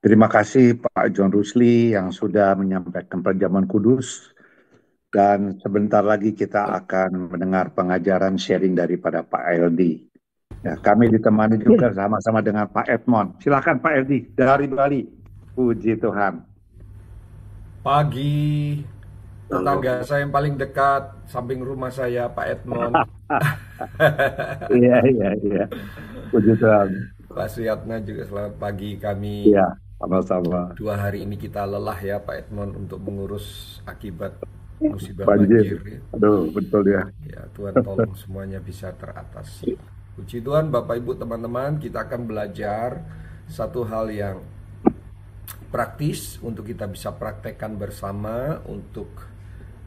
Terima kasih Pak John Rusli yang sudah menyampaikan perjamuan kudus dan sebentar lagi kita akan mendengar pengajaran sharing daripada Pak Eldi. Ya, kami ditemani juga sama-sama dengan Pak Edmond. Silakan Pak Eldi dari Bali. Puji Tuhan. Pagi, tetangga Halo. saya yang paling dekat, samping rumah saya, Pak Edmond. Iya, iya, iya. Puji Tuhan. Pak Suyatna juga selamat pagi. Kami Iya, sama-sama. 2 hari ini kita lelah ya Pak Edmond untuk mengurus akibat musibah Banjir. banjir ya. Aduh, betul ya. Ya, Tuhan tolong semuanya bisa teratasi. Puji Tuhan Bapak Ibu teman-teman, kita akan belajar satu hal yang praktis untuk kita bisa praktekkan bersama untuk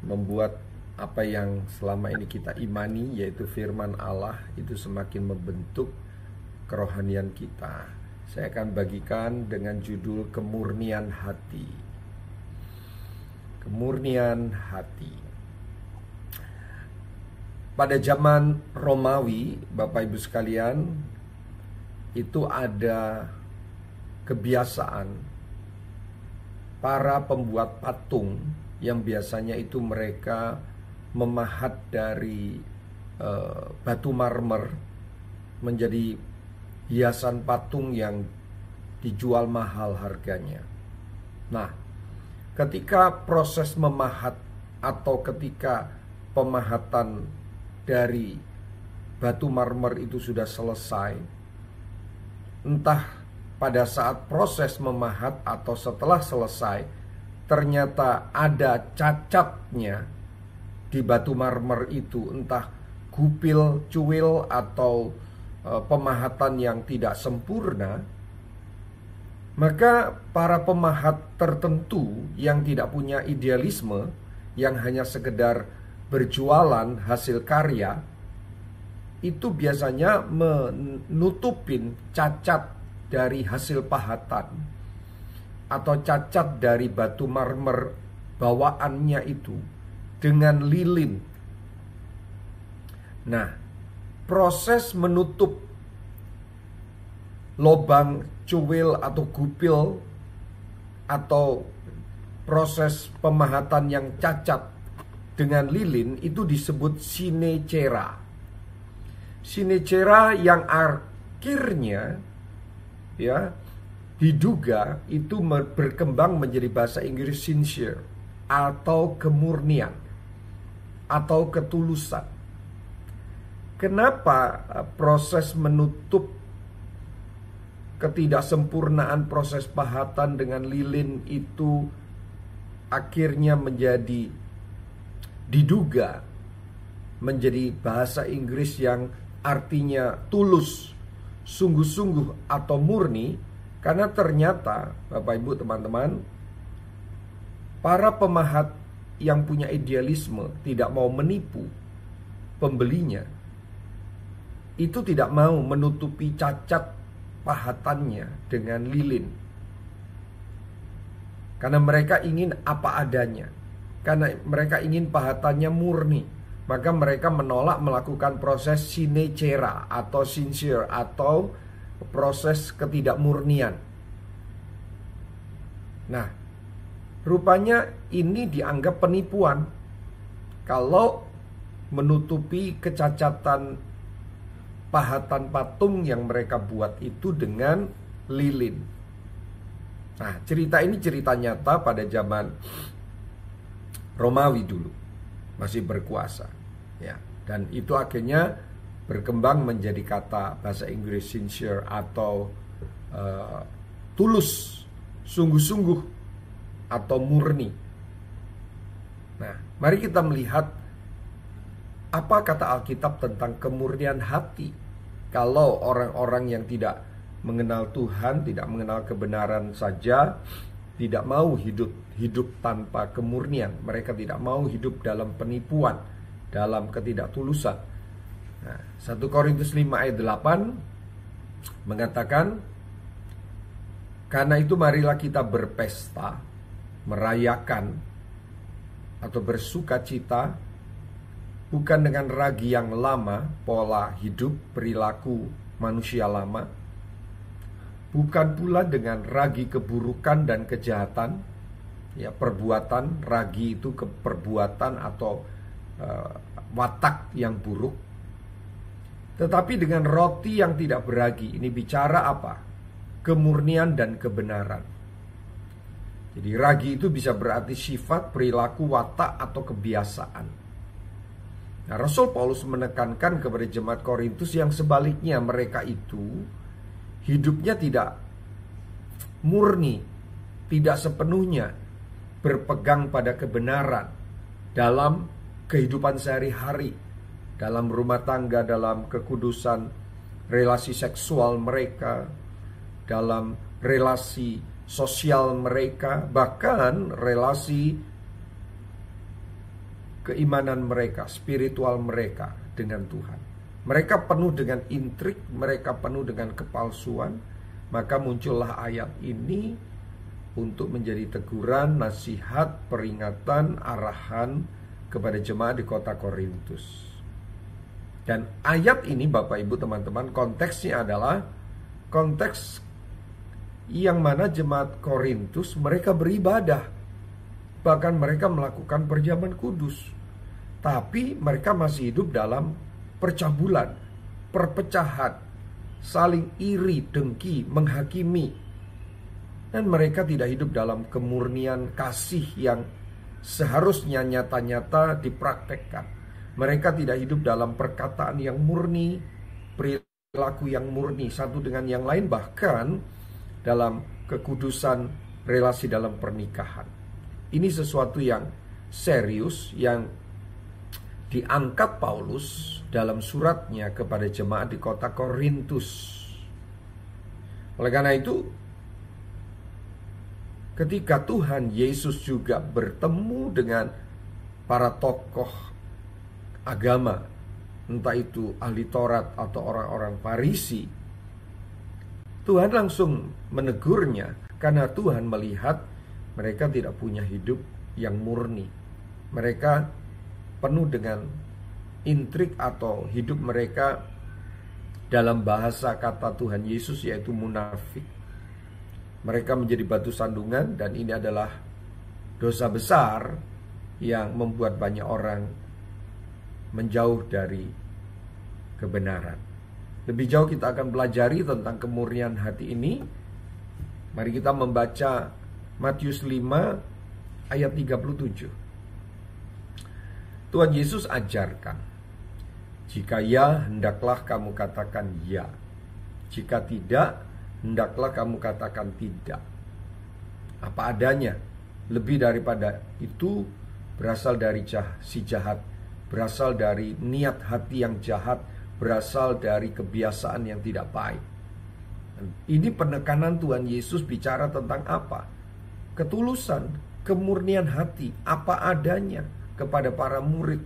membuat apa yang selama ini kita imani, yaitu firman Allah, itu semakin membentuk kerohanian kita. Saya akan bagikan dengan judul kemurnian hati. Kemurnian hati. Pada zaman Romawi, Bapak Ibu sekalian, itu ada kebiasaan para pembuat patung yang biasanya itu mereka memahat dari batu marmer menjadi hiasan patung yang dijual mahal harganya. Nah, ketika proses memahat atau ketika pemahatan dari batu marmer itu sudah selesai, entah pada saat proses memahat atau setelah selesai, ternyata ada cacatnya di batu marmer itu, entah gupil, cuil, atau pemahatan yang tidak sempurna, maka para pemahat tertentu yang tidak punya idealisme, yang hanya sekedar berjualan hasil karya, itu biasanya menutupin cacat dari hasil pahatan atau cacat dari batu marmer bawaannya itu dengan lilin. Nah, proses menutup lobang cuil atau gupil atau proses pemahatan yang cacat dengan lilin itu disebut sinecera. Sinecera yang akhirnya ya diduga itu berkembang menjadi bahasa Inggris sincere atau kemurnian atau ketulusan. Kenapa proses menutup ketidaksempurnaan proses pahatan dengan lilin itu akhirnya menjadi diduga menjadi bahasa Inggris yang artinya tulus, sungguh-sungguh atau murni? Karena ternyata Bapak Ibu teman-teman, para pemahat yang punya idealisme tidak mau menipu pembelinya, itu tidak mau menutupi cacat pahatannya dengan lilin, karena mereka ingin apa adanya, karena mereka ingin pahatannya murni. Maka mereka menolak melakukan proses sinecera atau sincere atau proses ketidakmurnian. Nah, rupanya ini dianggap penipuan kalau menutupi kecacatan pahatan patung yang mereka buat itu dengan lilin. Nah, cerita ini cerita nyata pada zaman Romawi dulu, masih berkuasa ya, dan itu akhirnya berkembang menjadi kata bahasa Inggris sincere atau tulus, sungguh-sungguh atau murni. Nah, mari kita melihat apa kata Alkitab tentang kemurnian hati. Kalau orang-orang yang tidak mengenal Tuhan, tidak mengenal kebenaran saja, tidak mau hidup tanpa kemurnian, mereka tidak mau hidup dalam penipuan, dalam ketidaktulusan. Nah, 1 Korintus 5 ayat 8 mengatakan, karena itu marilah kita berpesta, merayakan atau bersuka cita, bukan dengan ragi yang lama, pola hidup, perilaku manusia lama, bukan pula dengan ragi keburukan dan kejahatan. Ya, perbuatan, ragi itu perbuatan atau watak yang buruk. Tetapi dengan roti yang tidak beragi. Ini bicara apa? Kemurnian dan kebenaran. Jadi ragi itu bisa berarti sifat, perilaku, watak, atau kebiasaan. Nah, Rasul Paulus menekankan kepada jemaat Korintus yang sebaliknya, mereka itu hidupnya tidak murni, tidak sepenuhnya berpegang pada kebenaran dalam kehidupan sehari-hari, dalam rumah tangga, dalam kekudusan relasi seksual mereka, dalam relasi sosial mereka, bahkan relasi keimanan mereka, spiritual mereka dengan Tuhan. Mereka penuh dengan intrik, mereka penuh dengan kepalsuan. Maka muncullah ayat ini untuk menjadi teguran, nasihat, peringatan, arahan kepada jemaat di kota Korintus. Dan ayat ini Bapak Ibu teman-teman, konteksnya adalah konteks yang mana jemaat Korintus mereka beribadah, bahkan mereka melakukan perjamuan kudus, tapi mereka masih hidup dalam percabulan, perpecahan, saling iri, dengki, menghakimi. Dan mereka tidak hidup dalam kemurnian kasih yang seharusnya nyata-nyata dipraktekkan. Mereka tidak hidup dalam perkataan yang murni, perilaku yang murni satu dengan yang lain, bahkan dalam kekudusan relasi dalam pernikahan. Ini sesuatu yang serius yang diangkat Paulus dalam suratnya kepada jemaat di kota Korintus. Oleh karena itu, ketika Tuhan Yesus juga bertemu dengan para tokoh agama, entah itu ahli Taurat atau orang-orang Farisi, Tuhan langsung menegurnya karena Tuhan melihat mereka tidak punya hidup yang murni. Mereka penuh dengan intrik atau hidup mereka dalam bahasa kata Tuhan Yesus yaitu munafik. Mereka menjadi batu sandungan dan ini adalah dosa besar yang membuat banyak orang menjauh dari kebenaran. Lebih jauh kita akan pelajari tentang kemurnian hati ini. Mari kita membaca Matius 5 ayat 37. Tuhan Yesus ajarkan, jika ya, hendaklah kamu katakan ya. Jika tidak, hendaklah kamu katakan tidak. Apa adanya. Lebih daripada itu berasal dari si jahat, berasal dari niat hati yang jahat, berasal dari kebiasaan yang tidak baik. Ini penekanan Tuhan Yesus bicara tentang apa? Ketulusan, kemurnian hati, apa adanya kepada para murid.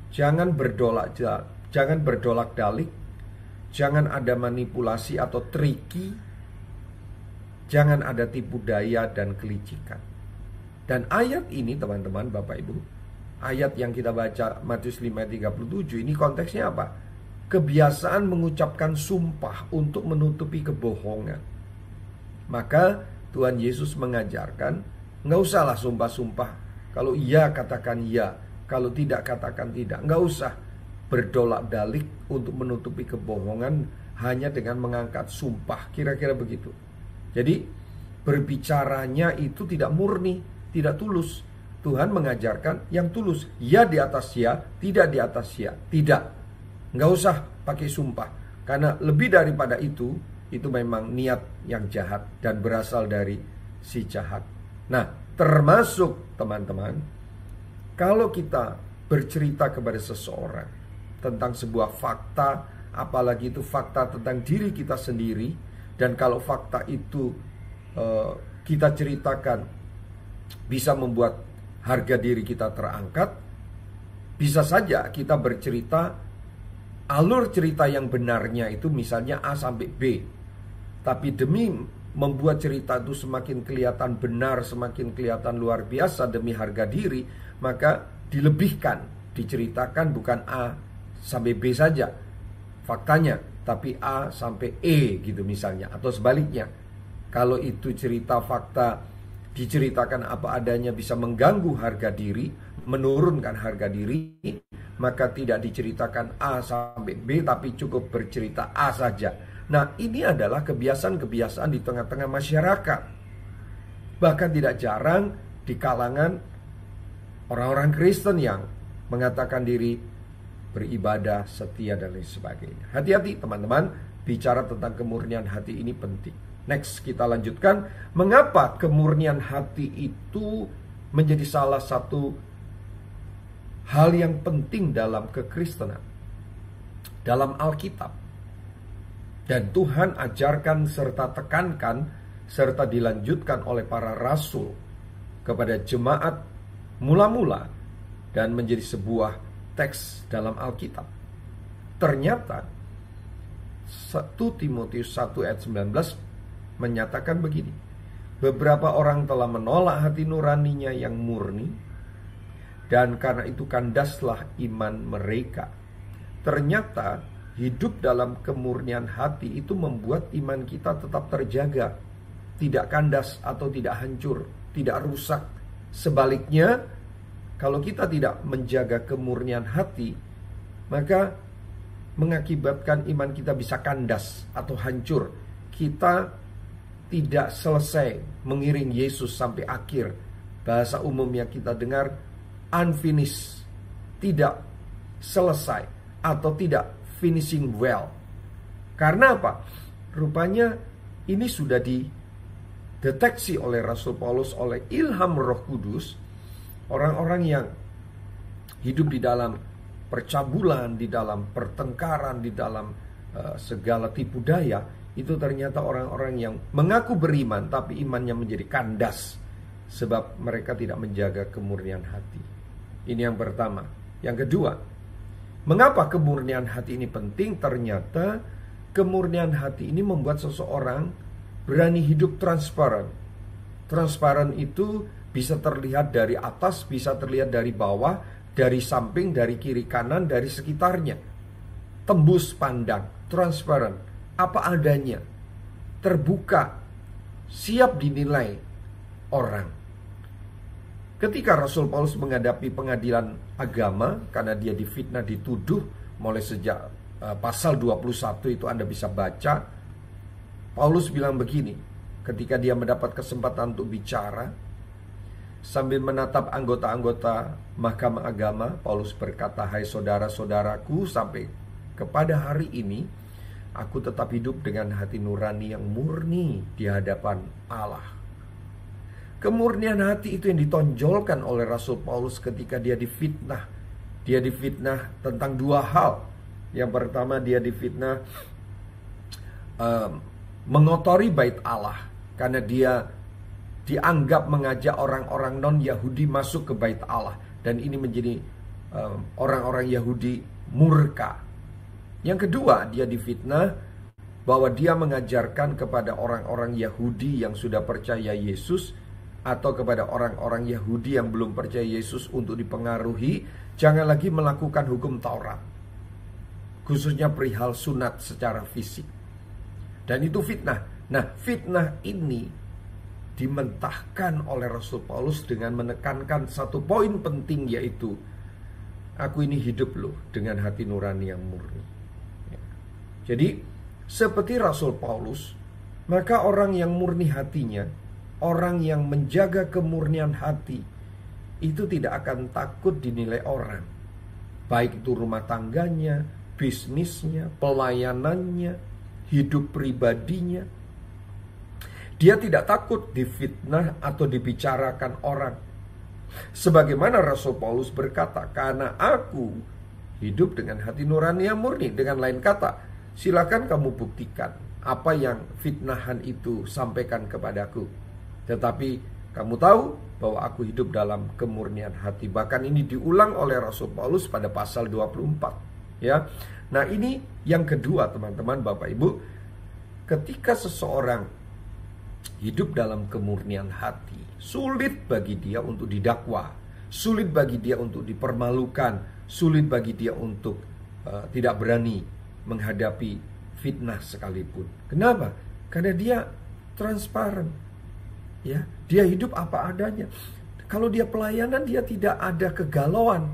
Jangan berdolak-dalik, jangan ada manipulasi atau triki, jangan ada tipu daya dan kelicikan. Dan ayat ini teman-teman, Bapak Ibu, ayat yang kita baca Matius 5:37 ini konteksnya apa? Kebiasaan mengucapkan sumpah untuk menutupi kebohongan. Maka Tuhan Yesus mengajarkan, nggak usahlah sumpah-sumpah. Kalau iya katakan iya, kalau tidak katakan tidak. Nggak usah berdolak-dalik untuk menutupi kebohongan hanya dengan mengangkat sumpah. Kira-kira begitu. Jadi berbicaranya itu tidak murni, tidak tulus. Tuhan mengajarkan yang tulus. Ya di atas ya, tidak di atas ya. Tidak. Nggak usah pakai sumpah. Karena lebih daripada itu memang niat yang jahat dan berasal dari si jahat. Nah, termasuk teman-teman, kalau kita bercerita kepada seseorang tentang sebuah fakta, apalagi itu fakta tentang diri kita sendiri, dan kalau fakta itu kita ceritakan bisa membuat harga diri kita terangkat, bisa saja kita bercerita alur cerita yang benarnya itu misalnya A sampai B. Tapi demi membuat cerita itu semakin kelihatan benar, semakin kelihatan luar biasa demi harga diri, maka dilebihkan, diceritakan bukan A sampai B saja faktanya, tapi A sampai E gitu misalnya, atau sebaliknya. Kalau itu cerita fakta diceritakan apa adanya bisa mengganggu harga diri, menurunkan harga diri, maka tidak diceritakan A sampai B tapi cukup bercerita A saja. Nah, ini adalah kebiasaan-kebiasaan di tengah-tengah masyarakat. Bahkan tidak jarang di kalangan orang-orang Kristen yang mengatakan diri beribadah, setia, dan lain sebagainya. Hati-hati teman-teman, bicara tentang kemurnian hati ini penting. Next, kita lanjutkan. Mengapa kemurnian hati itu menjadi salah satu hal yang penting dalam kekristenan, dalam Alkitab. Dan Tuhan ajarkan serta tekankan, serta dilanjutkan oleh para rasul kepada jemaat mula-mula, dan menjadi sebuah teks dalam Alkitab. Ternyata 1 Timotius 1 ayat 19 menyatakan begini. Beberapa orang telah menolak hati nuraninya yang murni, dan karena itu kandaslah iman mereka. Ternyata hidup dalam kemurnian hati itu membuat iman kita tetap terjaga, tidak kandas atau tidak hancur, tidak rusak. Sebaliknya, kalau kita tidak menjaga kemurnian hati, maka mengakibatkan iman kita bisa kandas atau hancur. Kita tidak selesai mengiring Yesus sampai akhir. Bahasa umum yang kita dengar, unfinished, tidak selesai atau tidak finishing well. Karena apa? Rupanya ini sudah dideteksi oleh Rasul Paulus oleh ilham Roh Kudus. Orang-orang yang hidup di dalam percabulan, di dalam pertengkaran, di dalam segala tipu daya, itu ternyata orang-orang yang mengaku beriman tapi imannya menjadi kandas sebab mereka tidak menjaga kemurnian hati. Ini yang pertama. Yang kedua, mengapa kemurnian hati ini penting? Ternyata kemurnian hati ini membuat seseorang berani hidup transparan. Transparan itu bisa terlihat dari atas, bisa terlihat dari bawah, dari samping, dari kiri kanan, dari sekitarnya. Tembus pandang, transparan, apa adanya, terbuka, siap dinilai orang. Ketika Rasul Paulus menghadapi pengadilan agama karena dia difitnah, dituduh, mulai sejak pasal 21 itu Anda bisa baca, Paulus bilang begini, ketika dia mendapat kesempatan untuk bicara, sambil menatap anggota-anggota mahkamah agama, Paulus berkata, "Hai saudara-saudaraku, sampai kepada hari ini, aku tetap hidup dengan hati nurani yang murni di hadapan Allah." Kemurnian hati itu yang ditonjolkan oleh Rasul Paulus ketika dia difitnah. Dia difitnah tentang dua hal. Yang pertama, dia difitnah mengotori bait Allah karena dia dianggap mengajak orang-orang non-Yahudi masuk ke bait Allah, dan ini menjadi orang-orang Yahudi murka. Yang kedua, dia difitnah bahwa dia mengajarkan kepada orang-orang Yahudi yang sudah percaya Yesus atau kepada orang-orang Yahudi yang belum percaya Yesus untuk dipengaruhi, jangan lagi melakukan hukum Taurat, khususnya perihal sunat secara fisik. Dan itu fitnah. Nah, fitnah ini dimentahkan oleh Rasul Paulus dengan menekankan satu poin penting, yaitu aku ini hidup loh dengan hati nurani yang murni. Jadi seperti Rasul Paulus, maka orang yang murni hatinya, orang yang menjaga kemurnian hati, itu tidak akan takut dinilai orang, baik itu rumah tangganya, bisnisnya, pelayanannya, hidup pribadinya. Dia tidak takut difitnah atau dibicarakan orang. Sebagaimana Rasul Paulus berkata, "Karena aku hidup dengan hati nurani yang murni." Dengan lain kata, silakan kamu buktikan apa yang fitnahan itu sampaikan kepadaku, tetapi kamu tahu bahwa aku hidup dalam kemurnian hati. Bahkan ini diulang oleh Rasul Paulus pada pasal 24, ya. Nah, ini yang kedua, teman-teman, Bapak Ibu. Ketika seseorang hidup dalam kemurnian hati, sulit bagi dia untuk didakwa, sulit bagi dia untuk dipermalukan, sulit bagi dia untuk tidak berani menghadapi fitnah sekalipun. Kenapa? Karena dia transparan. Ya, dia hidup apa adanya. Kalau dia pelayanan, dia tidak ada kegalauan.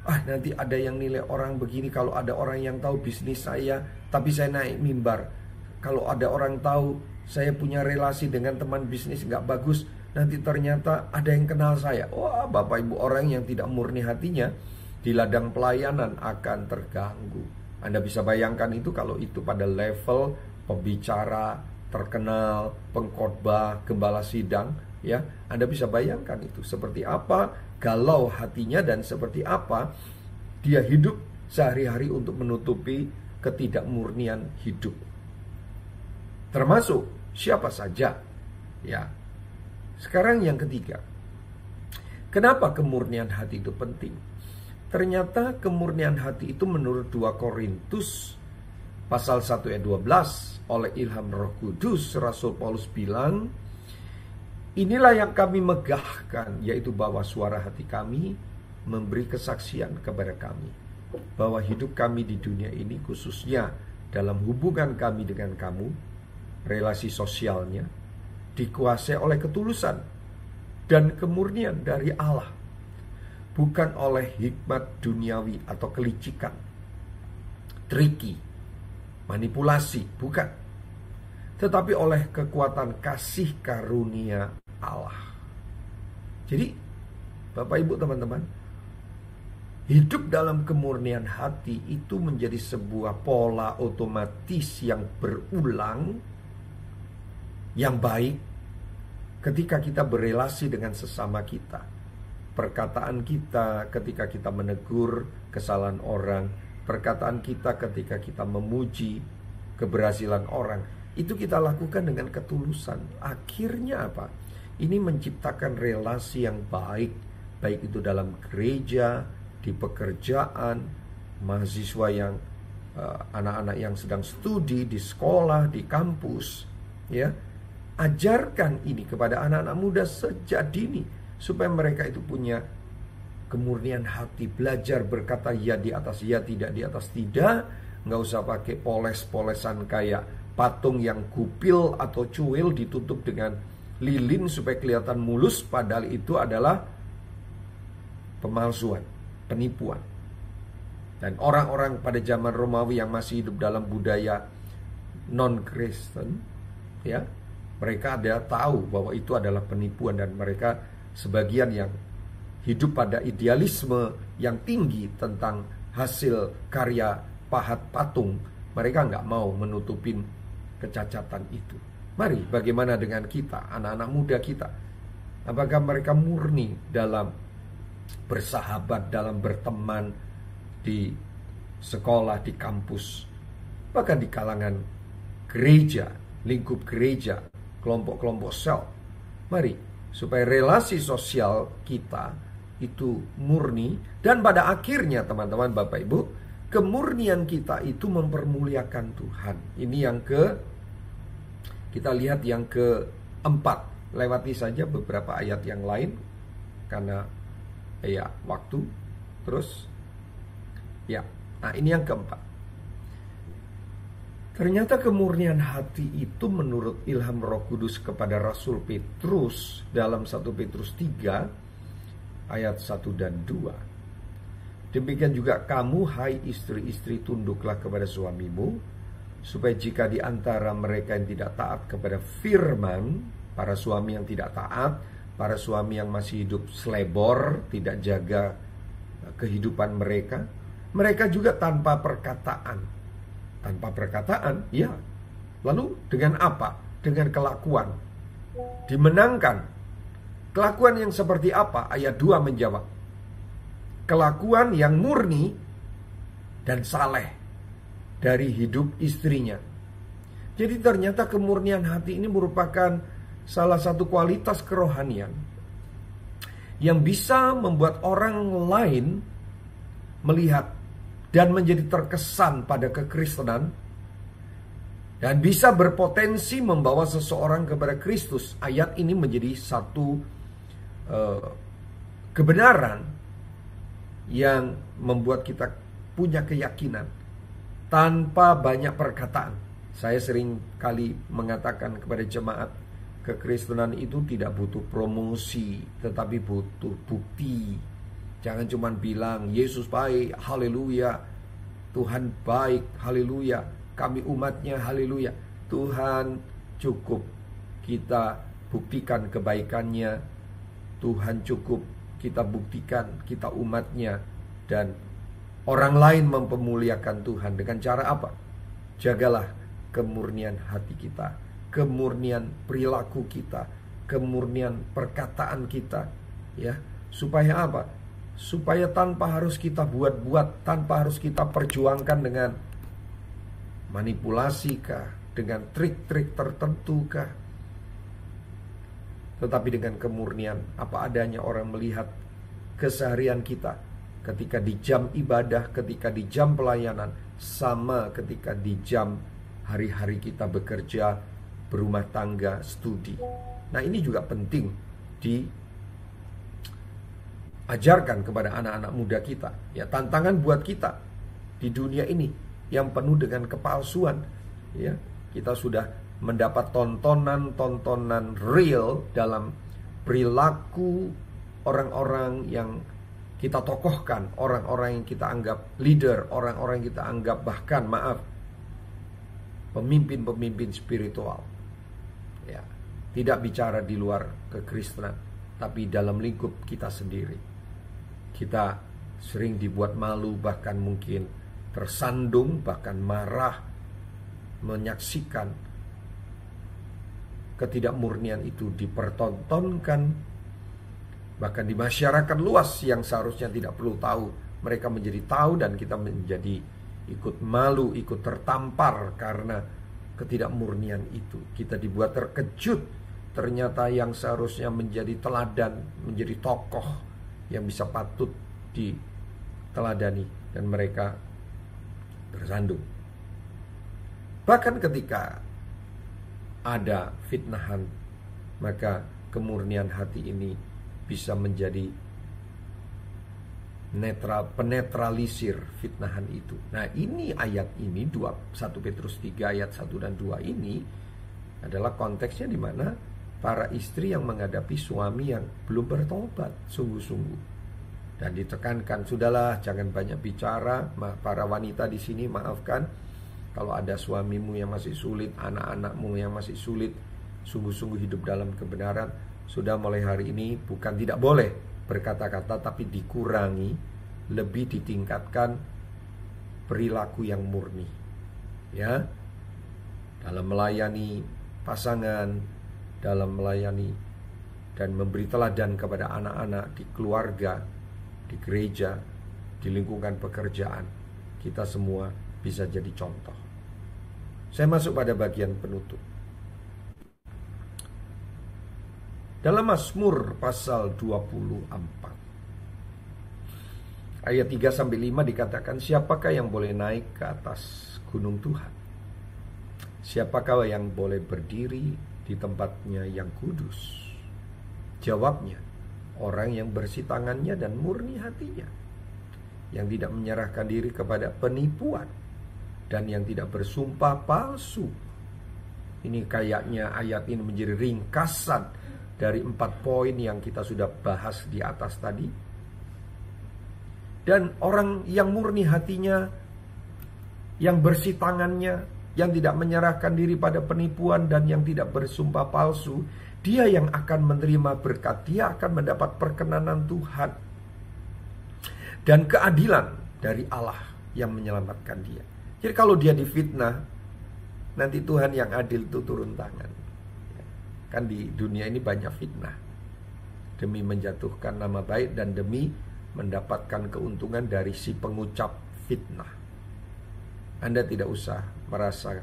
Nanti ada yang nilai orang begini. Kalau ada orang yang tahu bisnis saya, tapi saya naik mimbar. Kalau ada orang tahu saya punya relasi dengan teman bisnis nggak bagus, nanti ternyata ada yang kenal saya. Wah, Bapak Ibu, orang yang tidak murni hatinya di ladang pelayanan akan terganggu. Anda bisa bayangkan itu kalau itu pada level pembicara terkenal, pengkhotbah, gembala sidang, ya. Anda bisa bayangkan itu seperti apa galau hatinya dan seperti apa dia hidup sehari-hari untuk menutupi ketidakmurnian hidup. Termasuk siapa saja, ya. Sekarang yang ketiga, kenapa kemurnian hati itu penting? Ternyata kemurnian hati itu menurut 2 Korintus pasal 1 ayat 12 oleh ilham Roh Kudus, Rasul Paulus bilang, inilah yang kami megahkan, yaitu bahwa suara hati kami memberi kesaksian kepada kami bahwa hidup kami di dunia ini, khususnya dalam hubungan kami dengan kamu, relasi sosialnya dikuasai oleh ketulusan dan kemurnian dari Allah, bukan oleh hikmat duniawi atau kelicikan, triki, manipulasi, bukan, tetapi oleh kekuatan kasih karunia Allah. Jadi, Bapak Ibu teman-teman, hidup dalam kemurnian hati itu menjadi sebuah pola otomatis yang berulang, yang baik ketika kita berelasi dengan sesama kita. Perkataan kita ketika kita menegur kesalahan orang, perkataan kita ketika kita memuji keberhasilan orang, itu kita lakukan dengan ketulusan. Akhirnya apa? Ini menciptakan relasi yang baik, baik itu dalam gereja, di pekerjaan, mahasiswa yang anak-anak yang sedang studi di sekolah, di kampus, ya. Ajarkan ini kepada anak-anak muda sejak dini supaya mereka itu punya kemurnian hati, belajar berkata ya di atas ya, tidak di atas tidak. Nggak usah pakai poles-polesan kayak patung yang kupil atau cuil ditutup dengan lilin supaya kelihatan mulus, padahal itu adalah pemalsuan, penipuan. Dan orang-orang pada zaman Romawi yang masih hidup dalam budaya non-Kristen, ya, mereka ada tahu bahwa itu adalah penipuan, dan mereka sebagian yang hidup pada idealisme yang tinggi tentang hasil karya pahat patung, mereka nggak mau menutupin kecacatan itu. Mari, bagaimana dengan kita, anak-anak muda kita? Apakah mereka murni dalam bersahabat, dalam berteman di sekolah, di kampus, bahkan di kalangan gereja, lingkup gereja, kelompok-kelompok sel? Mari, supaya relasi sosial kita itu murni, dan pada akhirnya teman-teman, Bapak Ibu, kemurnian kita itu mempermuliakan Tuhan. Ini yang kita lihat yang keempat. Lewati saja beberapa ayat yang lain karena ya waktu. Terus ya, nah ini yang keempat. Ternyata kemurnian hati itu menurut ilham Roh Kudus kepada Rasul Petrus dalam 1 Petrus 3 ayat 1 dan 2. Demikian juga kamu, hai istri-istri, tunduklah kepada suamimu, supaya jika di antara mereka yang tidak taat kepada firman, para suami yang tidak taat, para suami yang masih hidup selebor, tidak jaga kehidupan mereka, mereka juga tanpa perkataan. Tanpa perkataan, ya. Lalu dengan apa? Dengan kelakuan. Dimenangkan. Kelakuan yang seperti apa? Ayat 2 menjawab. Kelakuan yang murni dan saleh dari hidup istrinya. Jadi ternyata kemurnian hati ini merupakan salah satu kualitas kerohanian yang bisa membuat orang lain melihat dan menjadi terkesan pada kekristenan, dan bisa berpotensi membawa seseorang kepada Kristus. Ayat ini menjadi satu kebenaran yang membuat kita punya keyakinan. tanpa banyak perkataan. Saya sering kali mengatakan kepada jemaat, kekristenan itu tidak butuh promosi, tetapi butuh bukti. Jangan cuma bilang Yesus baik, haleluya, Tuhan baik, haleluya, kami umatnya, haleluya. Tuhan cukup kita buktikan kebaikannya, Tuhan cukup kita buktikan kita umatnya, dan orang lain mempermuliakan Tuhan. Dengan cara apa? Jagalah kemurnian hati kita, kemurnian perilaku kita, kemurnian perkataan kita, ya. Supaya apa? Supaya tanpa harus kita buat-buat, tanpa harus kita perjuangkan dengan manipulasi kah, dengan trik-trik tertentu kah, tetapi dengan kemurnian apa adanya orang melihat keseharian kita, ketika di jam ibadah, ketika di jam pelayanan, sama ketika di jam hari-hari kita bekerja, berumah tangga, studi. Nah, ini juga penting diajarkan kepada anak-anak muda kita. Ya, tantangan buat kita di dunia ini yang penuh dengan kepalsuan. Ya, kita sudah mendapat tontonan real dalam perilaku orang-orang yang kita tokohkan, orang-orang yang kita anggap leader, orang-orang yang kita anggap bahkan pemimpin-pemimpin spiritual. Ya, tidak bicara di luar kekristenan, tapi dalam lingkup kita sendiri. Kita sering dibuat malu, bahkan mungkin tersandung, bahkan marah menyaksikan ketidakmurnian itu dipertontonkan. Bahkan di masyarakat luas yang seharusnya tidak perlu tahu, mereka menjadi tahu, dan kita menjadi ikut malu, ikut tertampar karena ketidakmurnian itu. Kita dibuat terkejut, ternyata yang seharusnya menjadi teladan, menjadi tokoh yang bisa patut diteladani, dan mereka tersandung. Bahkan ketika ada fitnahan, maka kemurnian hati ini bisa menjadi penetralisir fitnahan itu. Nah, ini ayat ini 1 Petrus 3 ayat 1 dan 2 ini adalah konteksnya di mana para istri yang menghadapi suami yang belum bertobat sungguh-sungguh, dan ditekankan, sudahlah jangan banyak bicara. Para wanita di sini, maafkan kalau ada suamimu yang masih sulit, anak-anakmu yang masih sulit sungguh-sungguh hidup dalam kebenaran. Sudah mulai hari ini bukan tidak boleh berkata-kata, tapi dikurangi, lebih ditingkatkan perilaku yang murni, ya, dalam melayani pasangan, dalam melayani dan memberi teladan kepada anak-anak di keluarga, di gereja, di lingkungan pekerjaan. Kita semua bisa jadi contoh. Saya masuk pada bagian penutup. Dalam Mazmur pasal 24 ayat 3-5 dikatakan, siapakah yang boleh naik ke atas gunung Tuhan? Siapakah yang boleh berdiri di tempatnya yang kudus? Jawabnya, orang yang bersih tangannya dan murni hatinya, yang tidak menyerahkan diri kepada penipuan, dan yang tidak bersumpah palsu. Ini kayaknya ayat ini menjadi ringkasan dari 4 poin yang kita sudah bahas di atas tadi. Dan orang yang murni hatinya, yang bersih tangannya, yang tidak menyerahkan diri pada penipuan, dan yang tidak bersumpah palsu, dia yang akan menerima berkat, dia akan mendapat perkenanan Tuhan dan keadilan dari Allah yang menyelamatkan dia. Jadi kalau dia difitnah, nanti Tuhan yang adil itu turun tangan. Kan di dunia ini banyak fitnah, demi menjatuhkan nama baik dan demi mendapatkan keuntungan dari si pengucap fitnah. Anda tidak usah merasa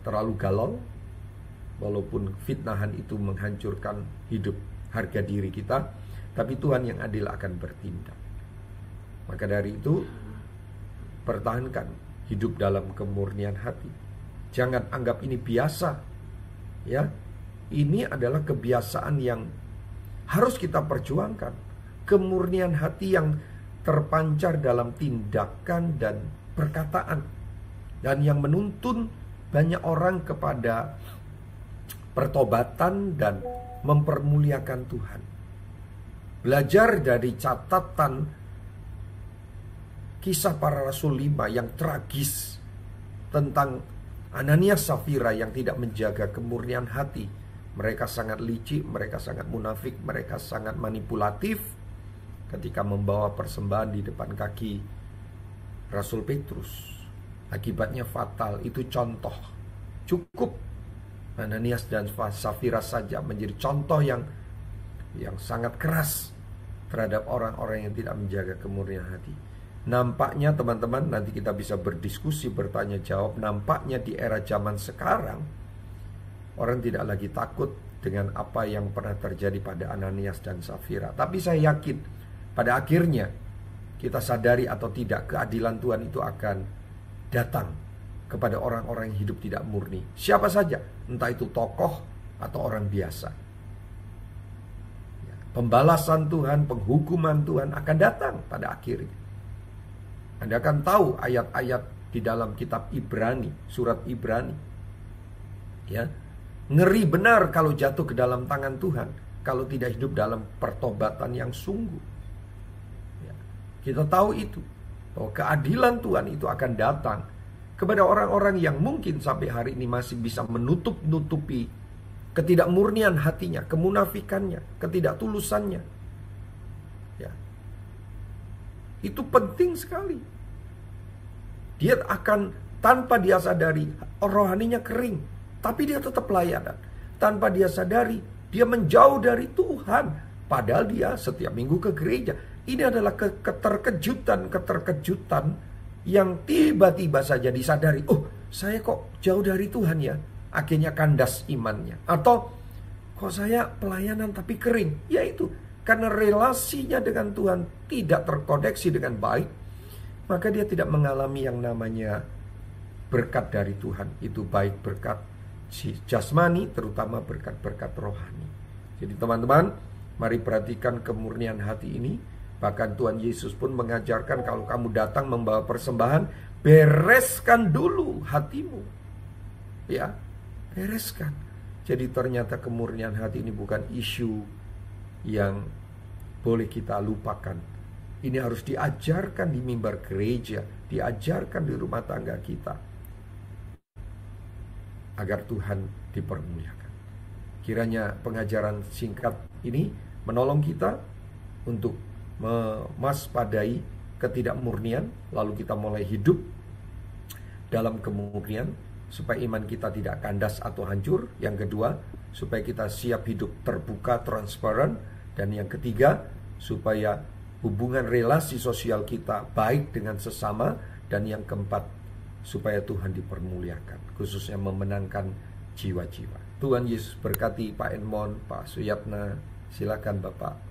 terlalu galau, walaupun fitnahan itu menghancurkan hidup, harga diri kita, tapi Tuhan yang adil akan bertindak. Maka dari itu, pertahankan hidup dalam kemurnian hati. Jangan anggap ini biasa. Ya, ini adalah kebiasaan yang harus kita perjuangkan. Kemurnian hati yang terpancar dalam tindakan dan perkataan dan yang menuntun banyak orang kepada pertobatan dan mempermuliakan Tuhan. Belajar dari catatan Kisah Para Rasul 5 yang tragis tentang Ananias Safira yang tidak menjaga kemurnian hati. Mereka sangat licik, mereka sangat munafik, mereka sangat manipulatif ketika membawa persembahan di depan kaki Rasul Petrus. Akibatnya fatal. Itu contoh. Cukup Ananias dan Safira saja menjadi contoh yang sangat keras terhadap orang-orang yang tidak menjaga kemurnian hati. Nampaknya teman-teman, nanti kita bisa berdiskusi, bertanya jawab. Nampaknya di era zaman sekarang orang tidak lagi takut dengan apa yang pernah terjadi pada Ananias dan Safira. Tapi saya yakin pada akhirnya kita sadari atau tidak, keadilan Tuhan itu akan datang kepada orang-orang yang hidup tidak murni. Siapa saja, entah itu tokoh atau orang biasa. Pembalasan Tuhan, penghukuman Tuhan akan datang pada akhirnya. Anda akan tahu ayat-ayat di dalam kitab Ibrani, surat Ibrani. Ya, ngeri benar kalau jatuh ke dalam tangan Tuhan, kalau tidak hidup dalam pertobatan yang sungguh. Ya, kita tahu itu, bahwa keadilan Tuhan itu akan datang kepada orang-orang yang mungkin sampai hari ini masih bisa menutup-nutupi ketidakmurnian hatinya, kemunafikannya, ketidaktulusannya. Ya. Itu penting sekali. Dia akan, tanpa dia sadari, rohaninya kering, tapi dia tetap pelayanan. Tanpa dia sadari, dia menjauh dari Tuhan, padahal dia setiap minggu ke gereja. Ini adalah keterkejutan yang tiba-tiba saja disadari, oh saya kok jauh dari Tuhan ya. Akhirnya kandas imannya. Atau kok saya pelayanan tapi kering. Yaitu karena relasinya dengan Tuhan tidak terkoneksi dengan baik, maka dia tidak mengalami yang namanya berkat dari Tuhan. Itu baik berkat jasmani, terutama berkat-berkat rohani. Jadi teman-teman, mari perhatikan kemurnian hati ini. Bahkan Tuhan Yesus pun mengajarkan, kalau kamu datang membawa persembahan, bereskan dulu hatimu. Ya, bereskan. Jadi ternyata kemurnian hati ini bukan isu yang boleh kita lupakan. Ini harus diajarkan di mimbar gereja, diajarkan di rumah tangga kita, agar Tuhan dipermuliakan. Kiranya pengajaran singkat ini menolong kita untuk mewaspadai ketidakmurnian, lalu kita mulai hidup dalam kemurnian, supaya iman kita tidak kandas atau hancur. Yang kedua, supaya kita siap hidup terbuka, transparan. Dan yang ketiga, supaya hubungan relasi sosial kita baik dengan sesama. Dan yang keempat, supaya Tuhan dipermuliakan, khususnya memenangkan jiwa-jiwa. Tuhan Yesus berkati Pak Edmond, Pak Suyatna. Silakan Bapak.